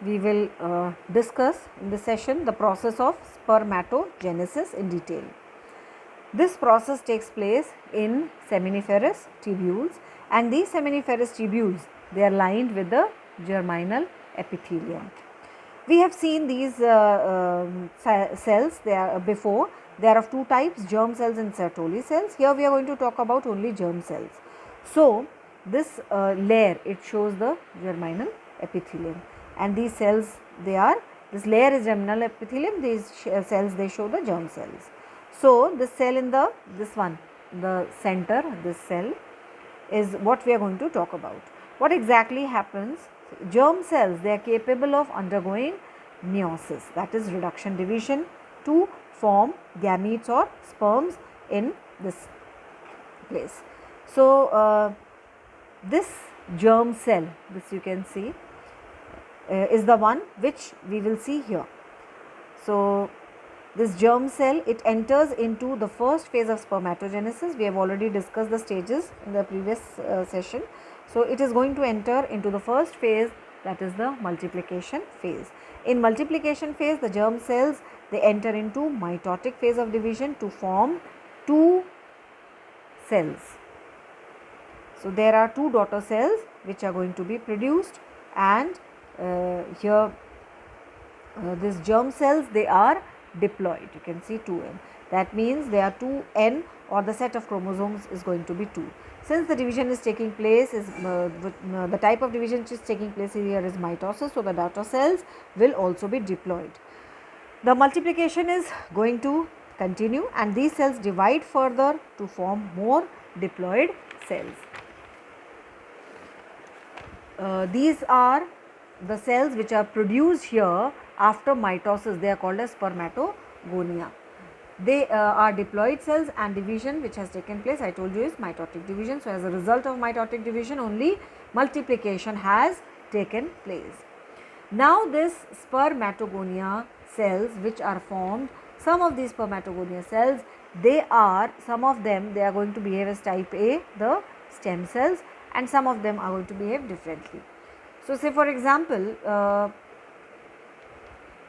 we will discuss in this session the process of spermatogenesis in detail. This process takes place in seminiferous tubules, and these seminiferous tubules, they are lined with the germinal epithelium. We have seen these cells before. They are of two types, germ cells and Sertoli cells. Here we are going to talk about only germ cells. So, this layer, it shows the germinal epithelium, and these cells, this layer is germinal epithelium, these cells, they show the germ cells. So, this cell in the center, this cell is what we are going to talk about. What exactly happens? Germ cells, they are capable of undergoing meiosis, that is reduction division, to form gametes or sperms in this place. So, this germ cell, this you can see, is the one which we will see here. So, this germ cell, it enters into the first phase of spermatogenesis. We have already discussed the stages in the previous session. So, it is going to enter into the first phase, that is the multiplication phase. In multiplication phase, the germ cells, they enter into mitotic phase of division to form two cells. So, there are two daughter cells which are going to be produced, and here these germ cells, they are diploid. You can see 2n. That means they are 2n, or the set of chromosomes is going to be 2. Since the division is taking place, the type of division which is taking place here is mitosis, so the daughter cells will also be diploid. The multiplication is going to continue, and these cells divide further to form more diploid cells. These are the cells which are produced here after mitosis. They are called as spermatogonia. They are diploid cells, and division which has taken place, I told you, is mitotic division. So, as a result of mitotic division, only multiplication has taken place. Now, this spermatogonia cells which are formed, some of these spermatogonia cells, some of them they are going to behave as type A, the stem cells, and some of them are going to behave differently. So, say for example,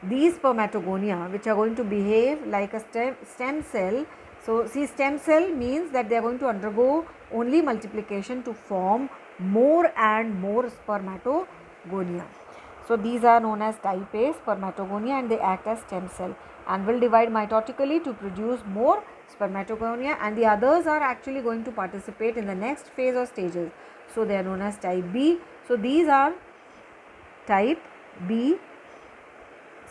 these spermatogonia which are going to behave like a stem cell. So, see, stem cell means that they are going to undergo only multiplication to form more and more spermatogonia. So, these are known as type A spermatogonia, and they act as stem cell and will divide mitotically to produce more spermatogonia, and the others are actually going to participate in the next phase or stages. So, they are known as type B. So, these are type B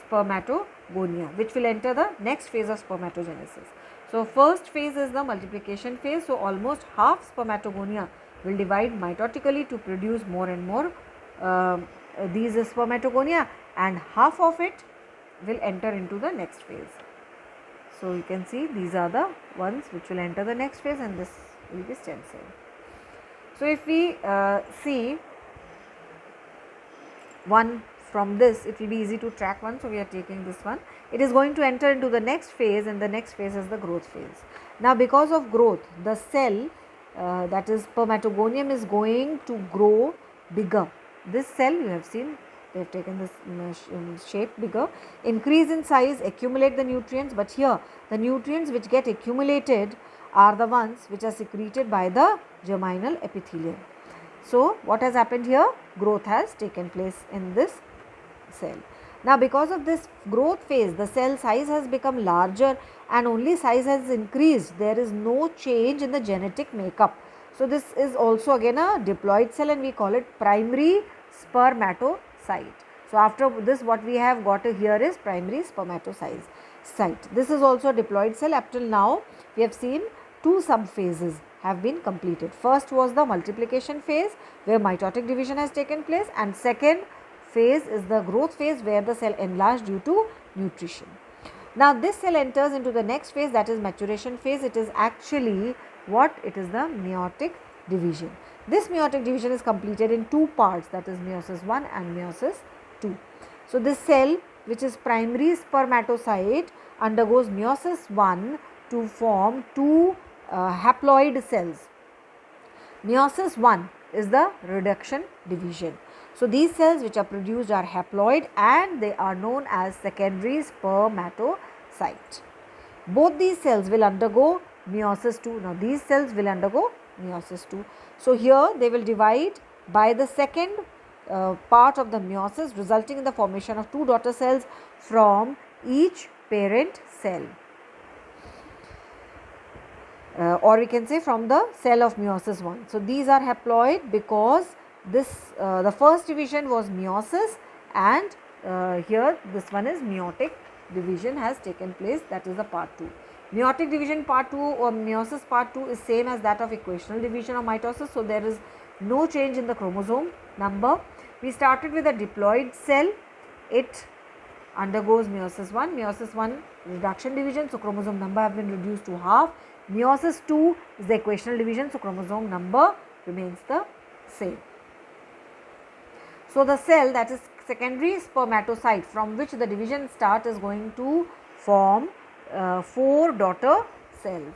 spermatogonia which will enter the next phase of spermatogenesis. So, first phase is the multiplication phase. So, almost half spermatogonia will divide mitotically to produce more and more these spermatogonia, and half of it will enter into the next phase. So, you can see these are the ones which will enter the next phase, and this will be stem cell. So, if we see one from this, it will be easy to track one. So, we are taking this one. It is going to enter into the next phase, and the next phase is the growth phase. Now, because of growth, the cell that is spermatogonium is going to grow bigger. This cell, you have seen, they have taken this shape bigger, increase in size, accumulate the nutrients, but here the nutrients which get accumulated are the ones which are secreted by the germinal epithelium. So, what has happened here? Growth has taken place in this cell. Now, because of this growth phase, the cell size has become larger, and only size has increased. There is no change in the genetic makeup. So, this is also again a diploid cell, and we call it primary spermatocyte. So, after this, what we have got here is primary spermatocyte. This is also a diploid cell. Up till now, we have seen two subphases have been completed. First was the multiplication phase where mitotic division has taken place, and second phase is the growth phase where the cell enlarged due to nutrition. Now, this cell enters into the next phase, that is maturation phase. It is actually what? It is the meiotic division. This meiotic division is completed in two parts, that is meiosis 1 and meiosis 2. So, this cell which is primary spermatocyte undergoes meiosis 1 to form two haploid cells. Meiosis 1 is the reduction division. So, these cells which are produced are haploid and they are known as secondary spermatocyte. Both these cells will undergo meiosis II. Now, these cells will undergo meiosis II. So, here they will divide by the second part of the meiosis, resulting in the formation of two daughter cells from each parent cell. Or we can say from the cell of meiosis I. So, these are haploid because this the first division was meiosis, and here this one is meiotic division has taken place, that is the part 2. Meiotic division part 2 or meiosis part 2 is same as that of equational division or mitosis. So, there is no change in the chromosome number. We started with a diploid cell, it undergoes meiosis I reduction division. So, chromosome number have been reduced to half. Meiosis II is the equational division. So, chromosome number remains the same. So, the cell that is secondary spermatocyte from which the division start is going to form 4 daughter cells,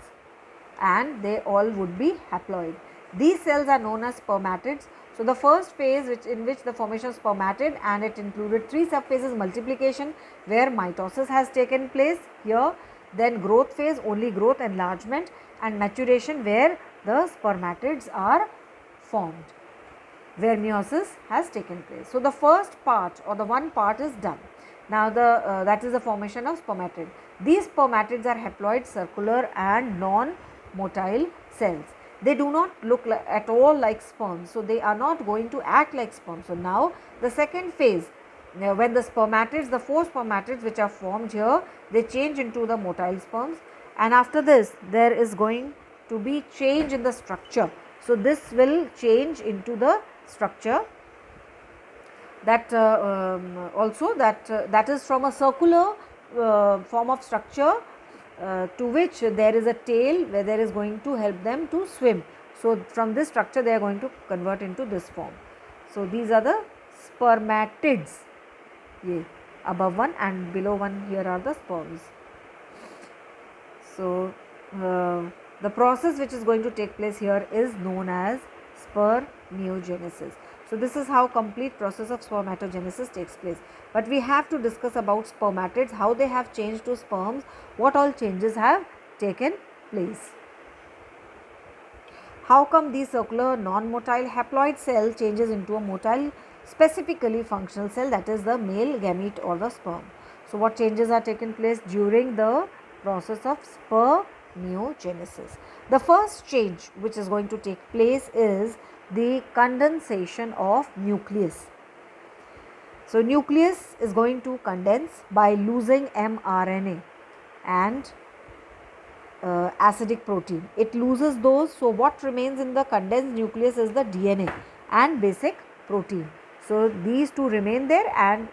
and they all would be haploid. These cells are known as spermatids. So, the first phase in which the formation of spermatid, and it included 3 subphases: multiplication where mitosis has taken place here, then growth phase, only growth, enlargement, and maturation where the spermatids are formed, where meiosis has taken place. So, the first part or the one part is done. Now, that is the formation of spermatid. These spermatids are haploid, circular and non-motile cells. They do not look at all like sperm. So, they are not going to act like sperm. So, now the second phase, when the spermatids, the 4 spermatids which are formed here, they change into the motile sperms, and after this there is going to be change in the structure. So, this will change into the structure that that is from a circular form of structure to which there is a tail where there is going to help them to swim. So, from this structure they are going to convert into this form. So, these are the spermatids, above one and below one, here are the sperms. So, the process which is going to take place here is known as spermatogenesis. So, this is how complete process of spermatogenesis takes place. But we have to discuss about spermatids, how they have changed to sperms, what all changes have taken place. How come these circular non-motile haploid cell changes into a motile specifically functional cell, that is the male gamete or the sperm. So, what changes are taken place during the process of spermatogenesis? The first change which is going to take place is the condensation of nucleus. So, nucleus is going to condense by losing mRNA and acidic protein. It loses those. So, what remains in the condensed nucleus is the DNA and basic protein. So, these two remain there and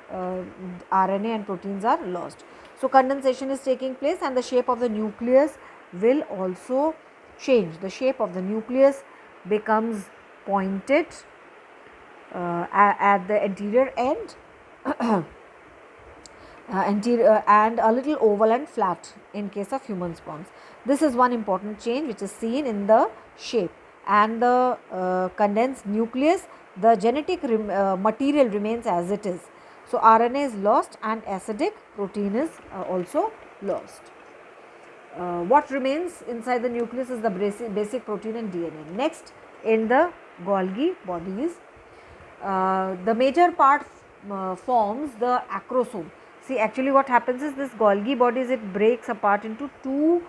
RNA and proteins are lost. So, condensation is taking place and the shape of the nucleus will also change. The shape of the nucleus becomes pointed at the anterior end and a little oval and flat in case of human sperms. This is one important change which is seen in the shape, and the condensed nucleus, the genetic material remains as it is. So, RNA is lost and acidic protein is also lost. What remains inside the nucleus is the basic protein and DNA. Next, in the Golgi bodies, the major part forms the acrosome. See, actually what happens is this Golgi bodies, it breaks apart into 2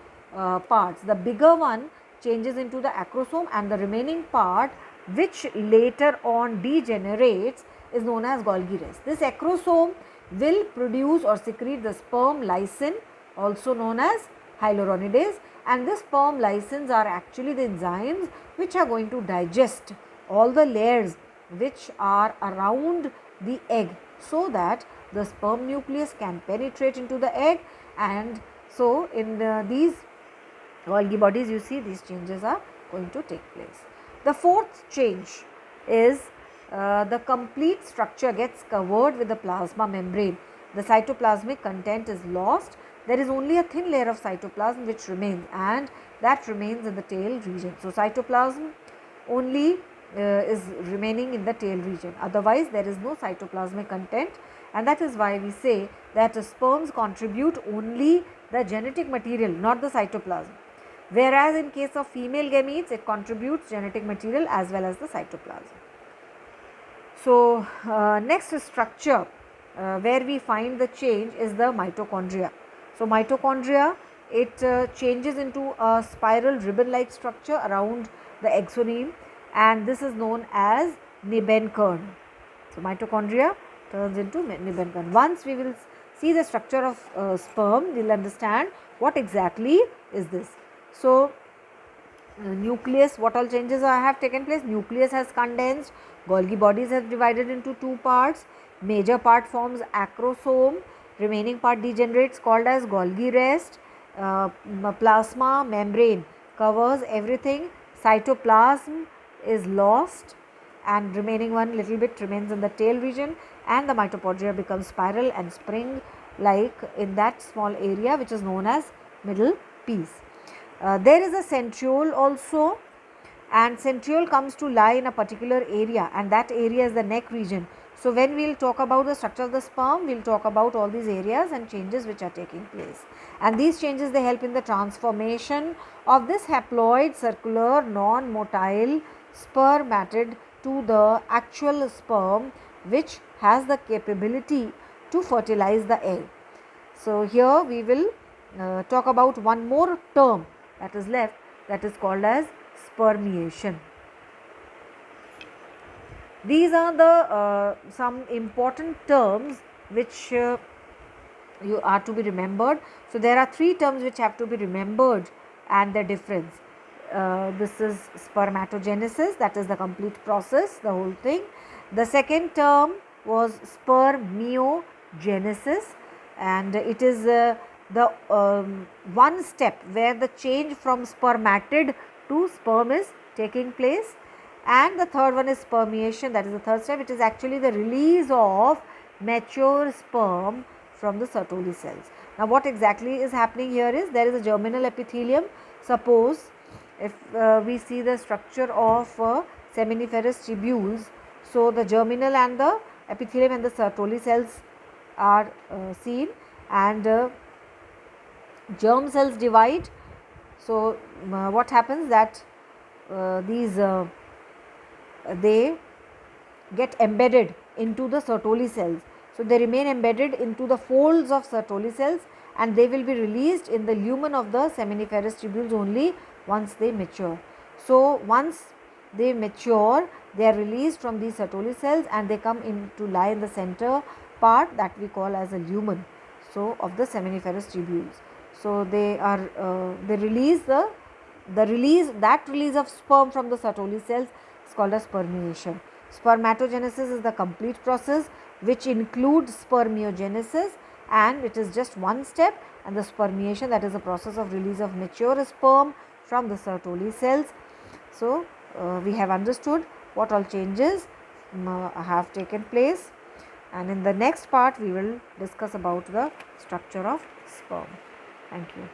parts. The bigger one changes into the acrosome and the remaining part, which later on degenerates, is known as Golgi rest. This acrosome will produce or secrete the sperm lysine, also known as hyaluronidase, and this sperm lysins are actually the enzymes which are going to digest all the layers which are around the egg, so that the sperm nucleus can penetrate into the egg. And so, in these Golgi bodies, you see these changes are going to take place. The fourth change is the complete structure gets covered with the plasma membrane. The cytoplasmic content is lost. There is only a thin layer of cytoplasm which remains, and that remains in the tail region. So, cytoplasm only is remaining in the tail region. Otherwise, there is no cytoplasmic content, and that is why we say that sperms contribute only the genetic material, not the cytoplasm. Whereas in case of female gametes, it contributes genetic material as well as the cytoplasm. So, next structure where we find the change is the mitochondria. So, mitochondria, it changes into a spiral ribbon like structure around the exoneme, and this is known as Nebenкern. So, mitochondria turns into Nebenкern. Once we will see the structure of sperm, we will understand what exactly is this. So, nucleus, what all changes have taken place? Nucleus has condensed, Golgi bodies have divided into two parts, major part forms acrosome, remaining part degenerates called as Golgi rest, plasma membrane covers everything, cytoplasm is lost and remaining one little bit remains in the tail region, and the mitochondria becomes spiral and spring like in that small area which is known as middle piece. There is a centriole also, and centriole comes to lie in a particular area, and that area is the neck region. So, when we will talk about the structure of the sperm, we will talk about all these areas and changes which are taking place, and these changes they help in the transformation of this haploid circular non-motile spermatid to the actual sperm which has the capability to fertilize the egg. So, here we will talk about one more term that is left, that is called as spermiation. These are the some important terms which you are to be remembered. So, there are three terms which have to be remembered and the difference. This is spermatogenesis, that is the complete process, the whole thing. The second term was spermiogenesis, and it is the one step where the change from spermatid to sperm is taking place, and the third one is spermiation, that is the third step. It is actually the release of mature sperm from the Sertoli cells. Now, what exactly is happening here is there is a germinal epithelium. Suppose if we see the structure of seminiferous tubules, so the germinal and the epithelium and the Sertoli cells are seen, and germ cells divide. So, what happens that these they get embedded into the Sertoli cells. So, they remain embedded into the folds of Sertoli cells, and they will be released in the lumen of the seminiferous tubules only once they mature. So, once they mature, they are released from these Sertoli cells and they come in to lie in the center part that we call as a lumen, so of the seminiferous tubules. So, they are they release release of sperm from the Sertoli cells is called as spermiation. Spermatogenesis is the complete process which includes spermiogenesis, and it is just one step, and the spermiation, that is the process of release of mature sperm from the Sertoli cells. So, we have understood what all changes have taken place, and in the next part we will discuss about the structure of sperm. Thank you.